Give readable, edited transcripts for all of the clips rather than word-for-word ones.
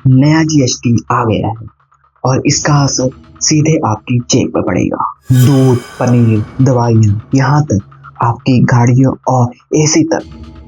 नया जीएसटी आ गया है और इसका असर सीधे आपकी जेब पर पड़ेगा। दूध, पनीर, दवाइयाँ, यहाँ तक आपकी गाड़ियों और एसी तक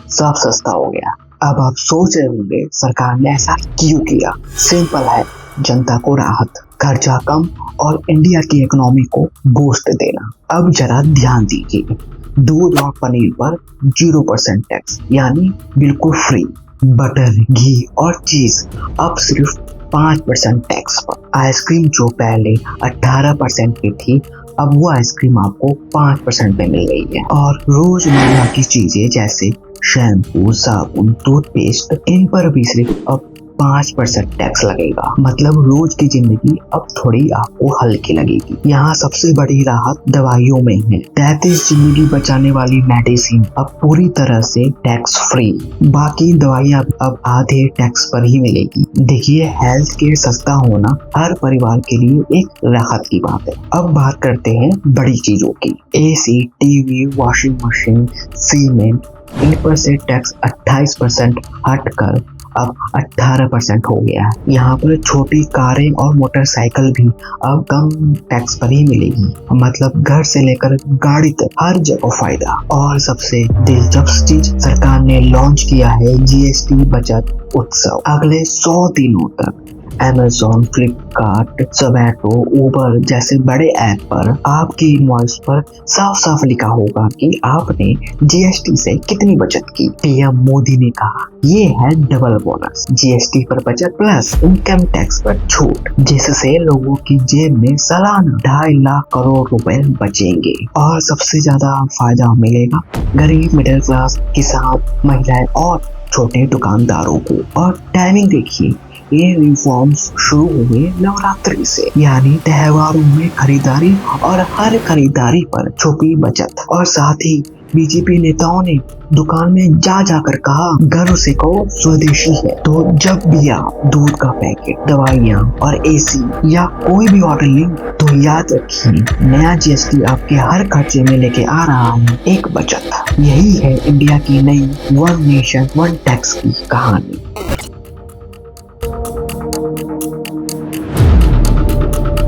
सब सस्ता हो गया। अब आप सोच रहे होंगे सरकार ने ऐसा क्यों किया? सिंपल है, जनता को राहत, खर्चा कम और इंडिया की इकोनॉमी को बूस्ट देना। अब जरा ध्यान दीजिए, दूध और पनीर पर 0% टैक्स यानी बिल्कुल फ्री। बटर, घी और चीज अब सिर्फ 5% टैक्स पर। आइसक्रीम जो पहले 18% की थी, अब वो आइसक्रीम आपको 5% पे मिल रही है। और रोजमर्रा की चीजें जैसे शैम्पू, साबुन, टूथपेस्ट, इन पर भी सिर्फ अब 5% टैक्स लगेगा। मतलब रोज की जिंदगी अब थोड़ी आपको हल्की लगेगी। यहाँ सबसे बड़ी राहत दवाइयों में है। 33 जिंदगी बचाने वाली मेडिसिन अब पूरी तरह से टैक्स फ्री। बाकी दवाइयाँ अब आधे टैक्स पर ही मिलेगी। देखिए, हेल्थ केयर सस्ता होना हर परिवार के लिए एक राहत की बात है। अब बात करते हैं बड़ी चीजों की। AC, TV, washing machine, cement, इन पर से टैक्स 28% हटकर अब 18% हो गया है। यहाँ पर छोटी कारें और मोटरसाइकिल भी अब कम टैक्स पर ही मिलेगी। मतलब घर से लेकर गाड़ी तक हर जगह फायदा। और सबसे दिलचस्प चीज, सरकार ने लॉन्च किया है जीएसटी बचत उत्सव। अगले 100 दिनों तक Amazon, फ्लिपकार्ट, जोमैटो, उबर जैसे बड़े ऐप पर आपकी इनवॉइस पर साफ साफ लिखा होगा कि आपने जीएसटी से कितनी बचत की। पीएम मोदी ने कहा, ये है डबल बोनस, जीएसटी पर बचत प्लस इनकम टैक्स पर छूट, जिससे लोगों की जेब में सालाना 2.5 लाख करोड़ रुपए बचेंगे। और सबसे ज्यादा फायदा मिलेगा गरीब, मिडिल क्लास, किसान, महिलाएं और छोटे दुकानदारों को। और टाइमिंग देखिए, ये रिफॉर्म्स शुरू हुए नवरात्रि से, यानी त्योहारों में खरीदारी और हर खरीदारी पर छुपी बचत। और साथ ही बीजेपी नेताओं ने दुकान में जाकर कहा, घर से को स्वदेशी है। तो जब भी आप दूध का पैकेट, दवाइयाँ और एसी या कोई भी ऑर्डर लें तो याद रखिए, नया जीएसटी आपके हर खर्चे में लेके आ रहा है एक बचत। यही है इंडिया की नई वन नेशन वन टैक्स की कहानी।